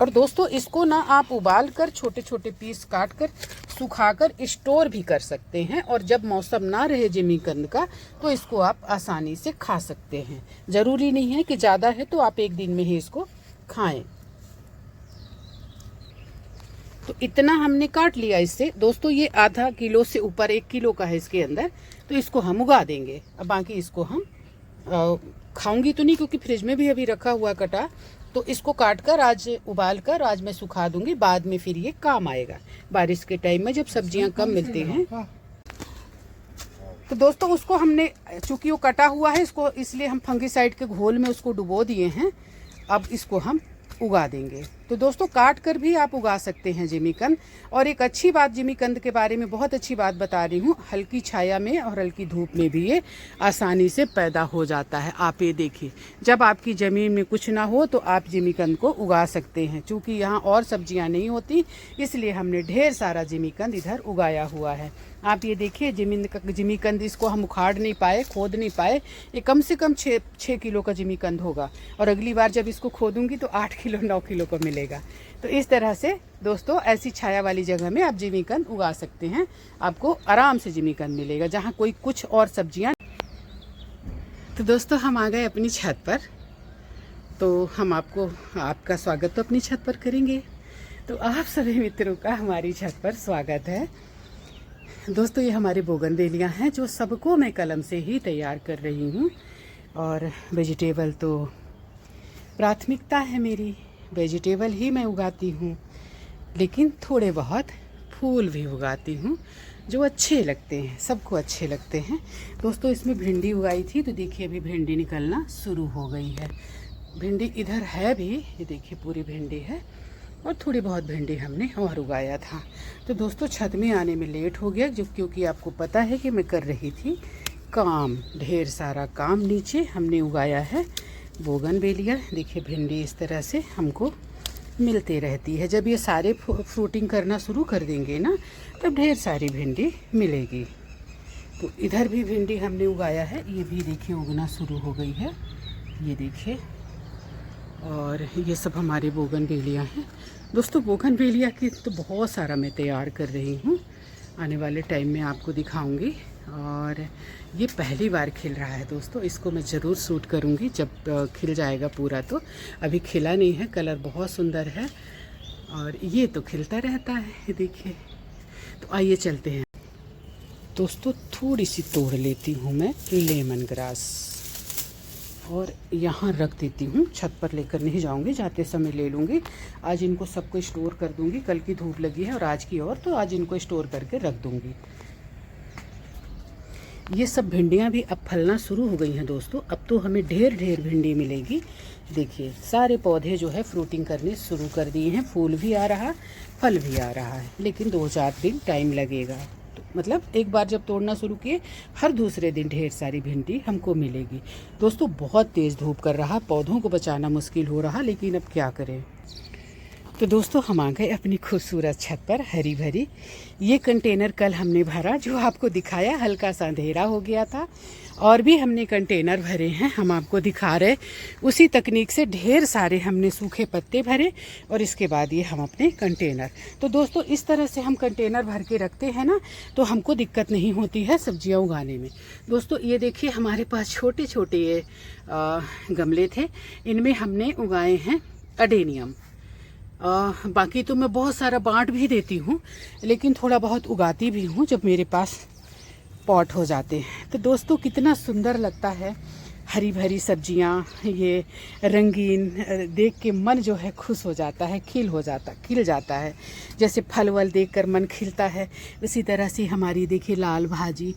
और दोस्तों इसको ना आप उबाल कर छोटे छोटे पीस काट कर सुखाकर स्टोर भी कर सकते हैं, और जब मौसम ना रहे जिमीकंद का तो इसको आप आसानी से खा सकते हैं। ज़रूरी नहीं है कि ज़्यादा है तो आप एक दिन में ही इसको खाएं। तो इतना हमने काट लिया इससे। दोस्तों ये आधा किलो से ऊपर 1 किलो का है इसके अंदर, तो इसको हम उगा देंगे। अब बाकी इसको हम खाऊंगी तो नहीं, क्योंकि फ्रिज में भी अभी रखा हुआ कटा। तो इसको काट कर आज उबाल कर आज मैं सुखा दूंगी, बाद में फिर ये काम आएगा बारिश के टाइम में जब सब्जियां कम मिलती हैं। तो दोस्तों उसको हमने, चूंकि वो कटा हुआ है, इसको इसलिए हम फंगीसाइड के घोल में उसको डुबो दिए हैं। अब इसको हम उगा देंगे। तो दोस्तों काट कर भी आप उगा सकते हैं जिमीकंद। और एक अच्छी बात जिमीकंद के बारे में, बहुत अच्छी बात बता रही हूँ, हल्की छाया में और हल्की धूप में भी ये आसानी से पैदा हो जाता है। आप ये देखिए, जब आपकी ज़मीन में कुछ ना हो तो आप जिमीकंद को उगा सकते हैं। चूँकि यहाँ और सब्जियाँ नहीं होती, इसलिए हमने ढेर सारा जिमीकंद इधर उगाया हुआ है। आप ये देखिए जिमीकंद, इसको हम उखाड़ नहीं पाए, खोद नहीं पाए। ये कम से कम 6 किलो का जिमीकंद होगा, और अगली बार जब इसको खोदूंगी तो 8 किलो 9 किलो का मिलेगा। तो इस तरह से दोस्तों ऐसी छाया वाली जगह में आप जिमीकंद उगा सकते हैं, आपको आराम से जिमीकंद मिलेगा जहाँ कोई कुछ और सब्जियाँ। तो दोस्तों हम आ गए अपनी छत पर, तो हम आपका स्वागत तो अपनी छत पर करेंगे। तो आप सभी मित्रों का हमारी छत पर स्वागत है। दोस्तों ये हमारे बोगनवेलियाँ हैं जो सबको मैं कलम से ही तैयार कर रही हूँ। और वेजिटेबल तो प्राथमिकता है मेरी, वेजिटेबल ही मैं उगाती हूँ, लेकिन थोड़े बहुत फूल भी उगाती हूँ जो अच्छे लगते हैं, सबको अच्छे लगते हैं। दोस्तों इसमें भिंडी उगाई थी, तो देखिए अभी भिंडी निकलना शुरू हो गई है। भिंडी इधर है भी, ये देखिए पूरी भिंडी है, और थोड़ी बहुत भिंडी हमने और उगाया था। तो दोस्तों छत में आने में लेट हो गया, जो क्योंकि आपको पता है कि मैं कर रही थी काम, ढेर सारा काम। नीचे हमने उगाया है बोगनवेलिया। देखिए भिंडी इस तरह से हमको मिलते रहती है। जब ये सारे फ्रूटिंग करना शुरू कर देंगे ना, तब ढेर सारी भिंडी मिलेगी। तो इधर भी भिंडी हमने उगाया है, ये भी देखिए उगना शुरू हो गई है, ये देखिए। और ये सब हमारे बोगनवेलिया हैं। दोस्तों बोगनवेलिया की तो बहुत सारा मैं तैयार कर रही हूँ, आने वाले टाइम में आपको दिखाऊंगी। और ये पहली बार खिल रहा है दोस्तों, इसको मैं ज़रूर शूट करूँगी जब खिल जाएगा पूरा। तो अभी खिला नहीं है, कलर बहुत सुंदर है, और ये तो खिलता रहता है, ये देखिए। तो आइए चलते हैं दोस्तों। थोड़ी सी तोड़ लेती हूँ मैं लेमन ग्रास, और यहाँ रख देती हूँ। छत पर लेकर नहीं जाऊँगी, जाते समय ले लूँगी। आज इनको सबको स्टोर कर दूँगी, कल की धूप लगी है और आज की और, तो आज इनको स्टोर करके रख दूँगी। ये सब भिंडियाँ भी अब फलना शुरू हो गई हैं दोस्तों। अब तो हमें ढेर ढेर भिंडी मिलेगी। देखिए सारे पौधे जो है फ्रूटिंग करने शुरू कर दिए हैं, फूल भी आ रहा, फल भी आ रहा है, लेकिन 2-4 दिन टाइम लगेगा। तो मतलब एक बार जब तोड़ना शुरू किए, हर दूसरे दिन ढेर सारी भिंडी हमको मिलेगी। दोस्तों बहुत तेज़ धूप कर रहा, पौधों को बचाना मुश्किल हो रहा, लेकिन अब क्या करें। तो दोस्तों हम आ गए अपनी खूबसूरत छत पर, हरी भरी। ये कंटेनर कल हमने भरा, जो आपको दिखाया, हल्का सा अंधेरा हो गया था। और भी हमने कंटेनर भरे हैं, हम आपको दिखा रहे। उसी तकनीक से ढेर सारे हमने सूखे पत्ते भरे और इसके बाद ये हम अपने कंटेनर। तो दोस्तों इस तरह से हम कंटेनर भर के रखते हैं ना, तो हमको दिक्कत नहीं होती है सब्जियां उगाने में। दोस्तों ये देखिए हमारे पास छोटे छोटे ये गमले थे, इनमें हमने उगाए हैं अडेनियम। बाकी तो मैं बहुत सारा बांट भी देती हूँ, लेकिन थोड़ा बहुत उगाती भी हूँ जब मेरे पास पॉट हो जाते हैं। तो दोस्तों कितना सुंदर लगता है, हरी भरी सब्जियाँ, ये रंगीन, देख के मन जो है खुश हो जाता है, खिल जाता है। जैसे फल वल देख कर मन खिलता है, उसी तरह से हमारी देखिए लाल भाजी।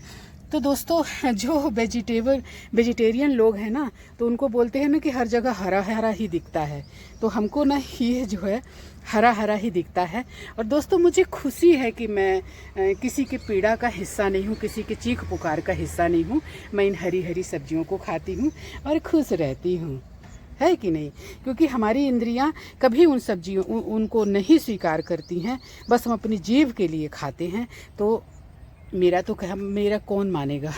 तो दोस्तों जो वेजिटेरियन लोग हैं ना, तो उनको बोलते हैं ना कि हर जगह हरा हरा ही दिखता है, तो हमको ना ये जो है हरा हरा ही दिखता है। और दोस्तों मुझे खुशी है कि मैं किसी की पीड़ा का हिस्सा नहीं हूँ, किसी के चीख पुकार का हिस्सा नहीं हूँ। मैं इन हरी हरी सब्जियों को खाती हूँ और खुश रहती हूँ, है कि नहीं। क्योंकि हमारी इंद्रियां कभी उन सब्जियों उनको नहीं स्वीकार करती हैं, बस हम अपनी जीभ के लिए खाते हैं। तो मेरा कौन मानेगा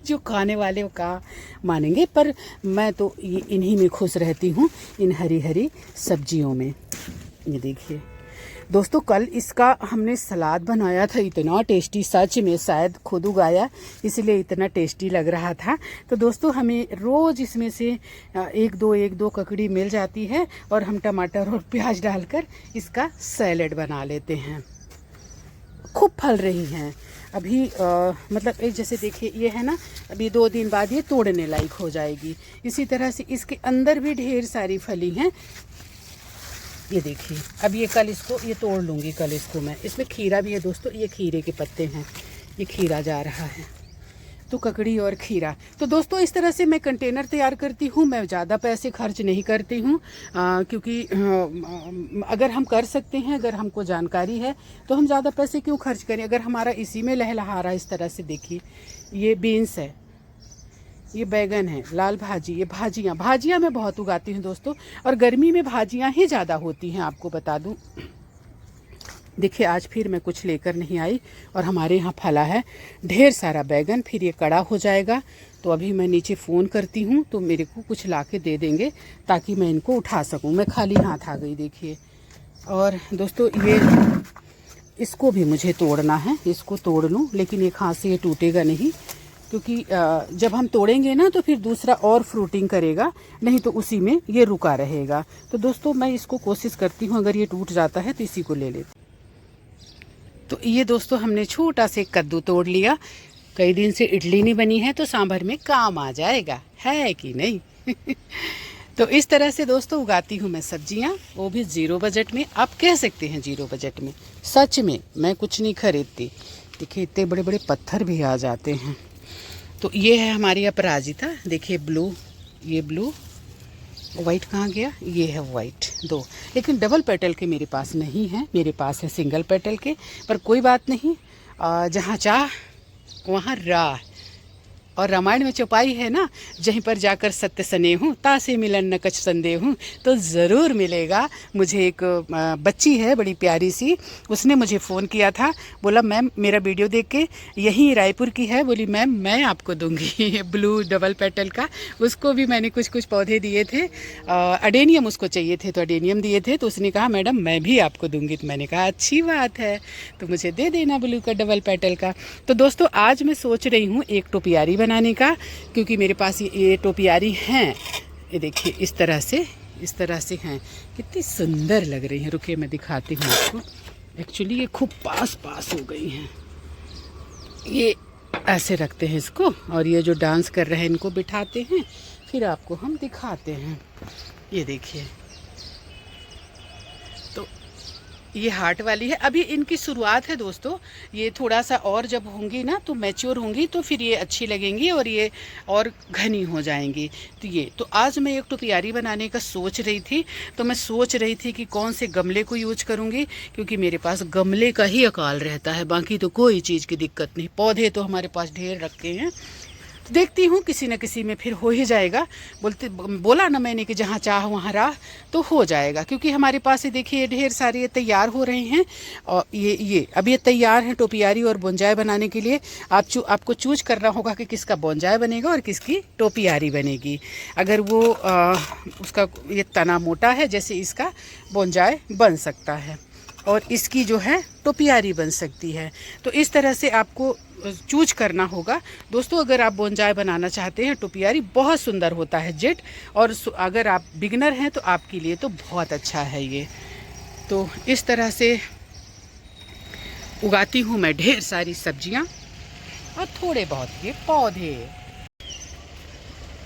जो खाने वाले वो कहाँ मानेंगे, पर मैं तो इन्हीं में खुश रहती हूँ, इन हरी हरी सब्जियों में। ये देखिए दोस्तों कल इसका हमने सलाद बनाया था, इतना टेस्टी, सच में शायद खुद उगाया इसलिए इतना टेस्टी लग रहा था। तो दोस्तों हमें रोज़ इसमें से एक दो ककड़ी मिल जाती है और हम टमाटर और प्याज डालकर इसका सैलेड बना लेते हैं। खूब फल रही हैं अभी, मतलब एक जैसे देखिए ये है ना, अभी 2 दिन बाद ये तोड़ने लायक हो जाएगी। इसी तरह से इसके अंदर भी ढेर सारी फली हैं। ये देखिए अब ये कल इसको ये तोड़ लूँगी, कल इसको मैं। इसमें खीरा भी है दोस्तों, ये खीरे के पत्ते हैं, ये खीरा जा रहा है। तो ककड़ी और खीरा। तो दोस्तों इस तरह से मैं कंटेनर तैयार करती हूँ। मैं ज़्यादा पैसे खर्च नहीं करती हूँ, क्योंकि अगर हम कर सकते हैं, अगर हमको जानकारी है, तो हम ज़्यादा पैसे क्यों खर्च करें। अगर हमारा इसी में लहलहा रहा, इस तरह से देखिए, ये बीन्स है, ये बैगन है, लाल भाजी, ये भाजियाँ मैं बहुत उगाती हूँ दोस्तों। और गर्मी में भाजियाँ ही ज़्यादा होती हैं, आपको बता दूँ। देखिए आज फिर मैं कुछ लेकर नहीं आई और हमारे यहाँ फला है ढेर सारा बैगन। फिर ये कड़ा हो जाएगा, तो अभी मैं नीचे फ़ोन करती हूँ तो मेरे को कुछ ला के दे देंगे ताकि मैं इनको उठा सकूँ। मैं खाली हाथ आ गई देखिए। और दोस्तों ये इसको भी मुझे तोड़ना है, इसको तोड़ लूँ, लेकिन एक हाथ से ये टूटेगा नहीं, क्योंकि जब हम तोड़ेंगे ना तो फिर दूसरा और फ्रूटिंग करेगा, नहीं तो उसी में ये रुका रहेगा। तो दोस्तों मैं इसको कोशिश करती हूँ, अगर ये टूट जाता है तो इसी को ले लेती। तो ये दोस्तों हमने छोटा से कद्दू तोड़ लिया। कई दिन से इडली नहीं बनी है तो सांभर में काम आ जाएगा, है कि नहीं। तो इस तरह से दोस्तों उगाती हूँ मैं सब्जियाँ, वो भी 0 बजट में। आप कह सकते हैं 0 बजट में, सच में मैं कुछ नहीं खरीदती। देखिए इतने बड़े बड़े पत्थर भी आ जाते हैं। तो ये है हमारी अपराजिता, देखिए ब्लू, ये ब्लू, वाइट कहाँ गया, ये है वाइट 2, लेकिन डबल पेटल के मेरे पास नहीं है, मेरे पास है सिंगल पेटल के। पर कोई बात नहीं, जहाँ चाह वहाँ राह। और रामायण में चौपाई है ना, जहीं पर जाकर सत्य सने हूँ, तासे मिलन न कछ संदेह हूँ। तो ज़रूर मिलेगा। मुझे एक बच्ची है बड़ी प्यारी सी, उसने मुझे फ़ोन किया था, बोला मैम मेरा वीडियो देख के, यहीं रायपुर की है, बोली मैम मैं आपको दूंगी ब्लू डबल पेटल का। उसको भी मैंने कुछ पौधे दिए थे, अडेनियम उसको चाहिए थे तो अडेनियम दिए थे। तो उसने कहा मैडम मैं भी आपको दूंगी। तो मैंने कहा अच्छी बात है, तो मुझे दे देना ब्लू का डबल पेटल का। तो दोस्तों आज मैं सोच रही हूँ एक टोपियारी बनाने का, क्योंकि मेरे पास ये टोपियारी हैं। ये देखिए इस तरह से हैं, कितनी सुंदर लग रही हैं। रुकिए मैं दिखाती हूँ आपको। एक्चुअली ये खूब पास हो गई हैं। ये ऐसे रखते हैं इसको, और ये जो डांस कर रहे हैं इनको बिठाते हैं, फिर आपको हम दिखाते हैं। ये देखिए, तो ये हार्ट वाली है। अभी इनकी शुरुआत है दोस्तों, ये थोड़ा सा और जब होंगी ना तो मैच्योर होंगी तो फिर ये अच्छी लगेंगी और ये और घनी हो जाएंगी। तो आज मैं एक टोपियारी बनाने का सोच रही थी, तो मैं सोच रही थी कि कौन से गमले को यूज करूँगी, क्योंकि मेरे पास गमले का ही अकाल रहता है, बाकी तो कोई चीज़ की दिक्कत नहीं। पौधे तो हमारे पास ढेर रखे हैं, तो देखती हूँ किसी न किसी में फिर हो ही जाएगा। बोला ना मैंने कि जहाँ चाह वहाँ राह, तो हो जाएगा। क्योंकि हमारे पास ये देखिए ढेर सारे ये तैयार हो रहे हैं, और ये अब ये तैयार हैं टोपियारी और बोंजाई बनाने के लिए। आपको चूज करना होगा कि किसका बोंजाई बनेगा और किसकी टोपियारी बनेगी। अगर वो उसका ये तना मोटा है, जैसे इसका बोंजाई बन सकता है और इसकी जो है टोपियारी बन सकती है। तो इस तरह से आपको चूज करना होगा दोस्तों। अगर आप बोंजाई बनाना चाहते हैं, टोपियारी बहुत सुंदर होता है जेट, और अगर आप बिगनर हैं तो आपके लिए तो बहुत अच्छा है ये। तो इस तरह से उगाती हूँ मैं ढेर सारी सब्जियाँ और थोड़े बहुत ये पौधे।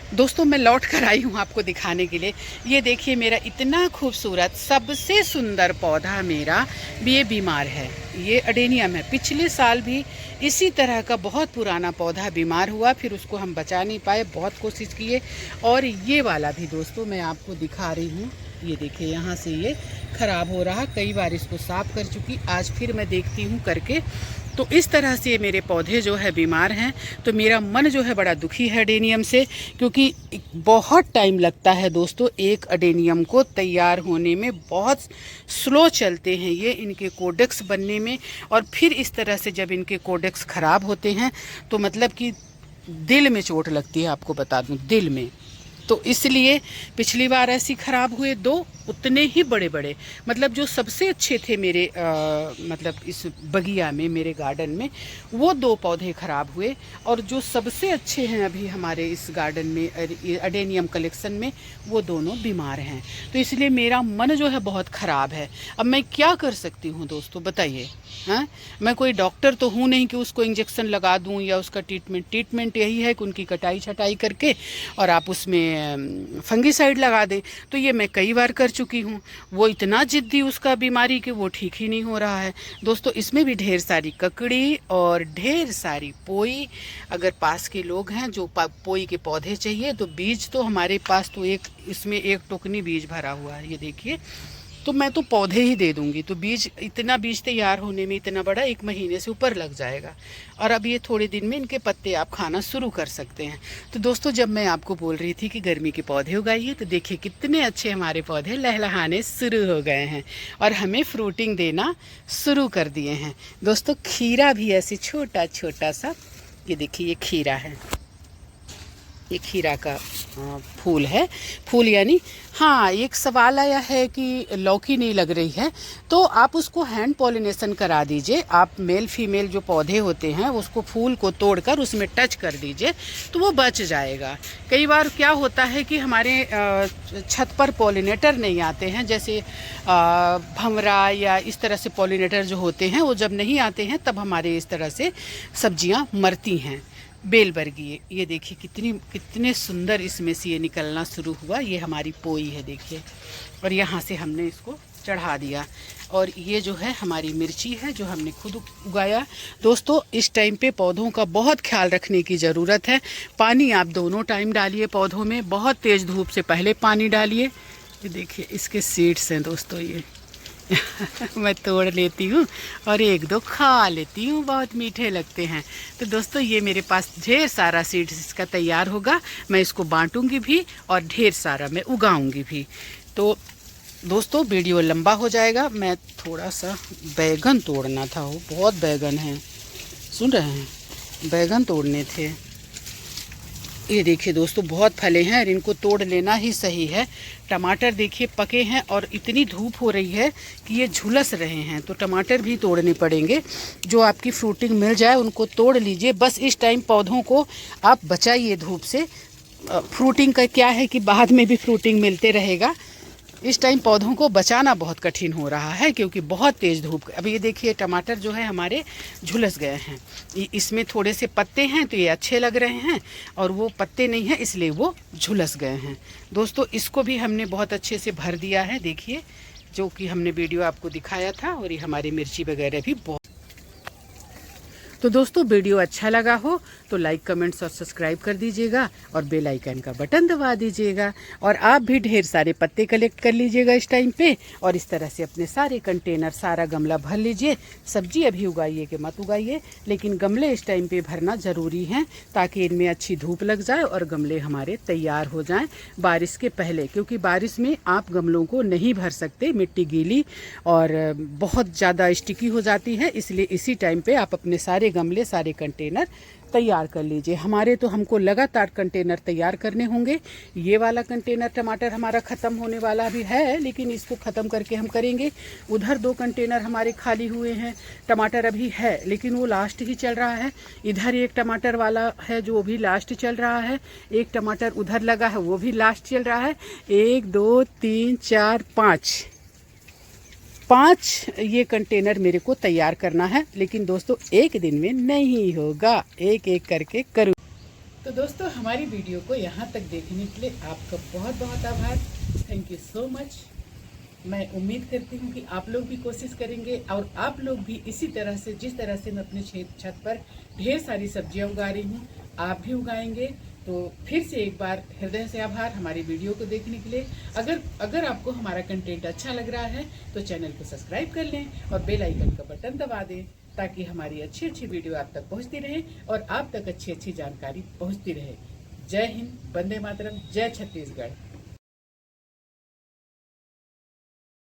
दोस्तों मैं लौट कर आई हूँ आपको दिखाने के लिए। ये देखिए मेरा इतना खूबसूरत सबसे सुंदर पौधा मेरा ये बीमार है। ये अडेनियम है। पिछले साल भी इसी तरह का बहुत पुराना पौधा बीमार हुआ, फिर उसको हम बचा नहीं पाए, बहुत कोशिश किए। और ये वाला भी दोस्तों मैं आपको दिखा रही हूँ, ये देखिए यहाँ से ये ख़राब हो रहा। कई बार इसको साफ़ कर चुकी, आज फिर मैं देखती हूँ करके। तो इस तरह से मेरे पौधे जो है बीमार हैं। तो मेरा मन जो है बड़ा दुखी है अडेनियम से, क्योंकि बहुत टाइम लगता है दोस्तों एक अडेनियम को तैयार होने में। बहुत स्लो चलते हैं ये इनके कोडेक्स बनने में। और फिर इस तरह से जब इनके कोडेक्स ख़राब होते हैं तो मतलब कि दिल में चोट लगती है, आपको बता दूं, दिल में। तो इसलिए पिछली बार ऐसी ख़राब हुए दो, उतने ही बड़े बड़े, मतलब जो सबसे अच्छे थे मेरे मतलब इस बगिया में, मेरे गार्डन में, वो 2 पौधे ख़राब हुए। और जो सबसे अच्छे हैं अभी हमारे इस गार्डन में, अडेनियम कलेक्शन में, वो दोनों बीमार हैं। तो इसलिए मेरा मन जो है बहुत ख़राब है। अब मैं क्या कर सकती हूँ दोस्तों, बताइए। हाँ, मैं कोई डॉक्टर तो हूँ नहीं कि उसको इंजेक्शन लगा दूँ या उसका ट्रीटमेंट यही है कि उनकी कटाई छटाई करके और आप उसमें फंगीसाइड लगा दें। तो ये मैं कई बार कर चुकी हूँ। वो इतना जिद्दी उसका बीमारी कि वो ठीक ही नहीं हो रहा है दोस्तों। इसमें भी ढेर सारी ककड़ी और ढेर सारी पोई। अगर पास के लोग हैं जो पोई के पौधे चाहिए तो बीज तो हमारे पास तो इसमें 1 टोकनी बीज भरा हुआ है, ये देखिए। तो मैं तो पौधे ही दे दूंगी। तो इतना बीज तैयार होने में इतना बड़ा 1 महीने से ऊपर लग जाएगा। और अब ये थोड़े दिन में इनके पत्ते आप खाना शुरू कर सकते हैं। तो दोस्तों जब मैं आपको बोल रही थी कि गर्मी के पौधे उगाइए, तो देखिए कितने अच्छे हमारे पौधे लहलहाने शुरू हो गए हैं और हमें फ्रूटिंग देना शुरू कर दिए हैं दोस्तों। खीरा भी ऐसे छोटा छोटा सा, ये देखिए ये खीरा है, ये खीरा का फूल है। फूल यानी हाँ, एक सवाल आया है कि लौकी नहीं लग रही है, तो आप उसको हैंड पॉलिनेशन करा दीजिए। आप मेल फीमेल जो पौधे होते हैं उसको फूल को तोड़कर उसमें टच कर दीजिए तो वो बच जाएगा। कई बार क्या होता है कि हमारे छत पर पॉलिनेटर नहीं आते हैं, जैसे भंवरा या इस तरह से पॉलिनेटर जो होते हैं वो जब नहीं आते हैं तब हमारे इस तरह से सब्जियां मरती हैं। बेलबर्गी, ये देखिए कितने सुंदर इसमें से ये निकलना शुरू हुआ। ये हमारी पोई है देखिए, और यहाँ से हमने इसको चढ़ा दिया। और ये जो है हमारी मिर्ची है जो हमने खुद उगाया। दोस्तों इस टाइम पे पौधों का बहुत ख्याल रखने की ज़रूरत है। पानी आप दोनों टाइम डालिए पौधों में, बहुत तेज़ धूप से पहले पानी डालिए। ये देखिए इसके सीड्स हैं दोस्तों, ये मैं तोड़ लेती हूँ और 1-2 खा लेती हूँ, बहुत मीठे लगते हैं। तो दोस्तों ये मेरे पास ढेर सारा सीड्स इसका तैयार होगा, मैं इसको बांटूंगी भी और ढेर सारा मैं उगाऊंगी भी। तो दोस्तों वीडियो लंबा हो जाएगा। मैं थोड़ा सा बैगन तोड़ना था, वो बहुत बैगन हैं, सुन रहे हैं, बैगन तोड़ने थे। ये देखिए दोस्तों बहुत फले हैं और इनको तोड़ लेना ही सही है। टमाटर देखिए पके हैं और इतनी धूप हो रही है कि ये झुलस रहे हैं, तो टमाटर भी तोड़ने पड़ेंगे। जो आपकी फ्रूटिंग मिल जाए उनको तोड़ लीजिए। बस इस टाइम पौधों को आप बचाइए धूप से। फ्रूटिंग का क्या है कि बाद में भी फ्रूटिंग मिलते रहेगा। इस टाइम पौधों को बचाना बहुत कठिन हो रहा है क्योंकि बहुत तेज़ धूप। अब ये देखिए टमाटर जो है हमारे झुलस गए हैं। इसमें थोड़े से पत्ते हैं तो ये अच्छे लग रहे हैं, और वो पत्ते नहीं हैं इसलिए वो झुलस गए हैं। दोस्तों इसको भी हमने बहुत अच्छे से भर दिया है, देखिए जो कि हमने वीडियो आपको दिखाया था, और ये हमारी मिर्ची वगैरह भी बहुत। तो दोस्तों वीडियो अच्छा लगा हो तो लाइक कमेंट्स और सब्सक्राइब कर दीजिएगा और बेल आइकन का बटन दबा दीजिएगा। और आप भी ढेर सारे पत्ते कलेक्ट कर लीजिएगा इस टाइम पे, और इस तरह से अपने सारे कंटेनर, सारा गमला भर लीजिए। सब्जी अभी उगाइए कि मत उगाइए, लेकिन गमले इस टाइम पे भरना ज़रूरी हैं ताकि इनमें अच्छी धूप लग जाए और गमले हमारे तैयार हो जाएँ बारिश के पहले। क्योंकि बारिश में आप गमलों को नहीं भर सकते, मिट्टी गीली और बहुत ज़्यादा स्टिकी हो जाती है, इसलिए इसी टाइम पे आप अपने सारे गमले, सारे कंटेनर तैयार कर लीजिए। हमारे तो हमको लगातार कंटेनर तैयार करने होंगे। ये वाला कंटेनर टमाटर हमारा ख़त्म होने वाला भी है, लेकिन इसको ख़त्म करके हम करेंगे। उधर 2 कंटेनर हमारे खाली हुए हैं, टमाटर अभी है लेकिन वो लास्ट ही चल रहा है। इधर एक टमाटर वाला है जो भी लास्ट चल रहा है, एक टमाटर उधर लगा है वो भी लास्ट चल रहा है। 1 2 3 4 5 ये कंटेनर मेरे को तैयार करना है, लेकिन दोस्तों एक दिन में नहीं होगा, एक एक करके करूँ। तो दोस्तों हमारी वीडियो को यहाँ तक देखने के लिए आपका बहुत बहुत आभार। Thank you so much. मैं उम्मीद करती हूँ कि आप लोग भी कोशिश करेंगे और आप लोग भी इसी तरह से, जिस तरह से मैं अपने छत पर ढेर सारी सब्जियाँ उगा रही हूँ, आप भी उगाएंगे। तो फिर से एक बार हृदय से आभार हमारी वीडियो को देखने के लिए। अगर आपको हमारा कंटेंट अच्छा लग रहा है तो चैनल को सब्सक्राइब कर लें और बेल आइकन का बटन दबा दें, ताकि हमारी अच्छी अच्छी वीडियो आप तक पहुंचती रहे और आप तक अच्छी अच्छी जानकारी पहुंचती रहे। जय हिंद, वंदे मातरम, जय छत्तीसगढ़।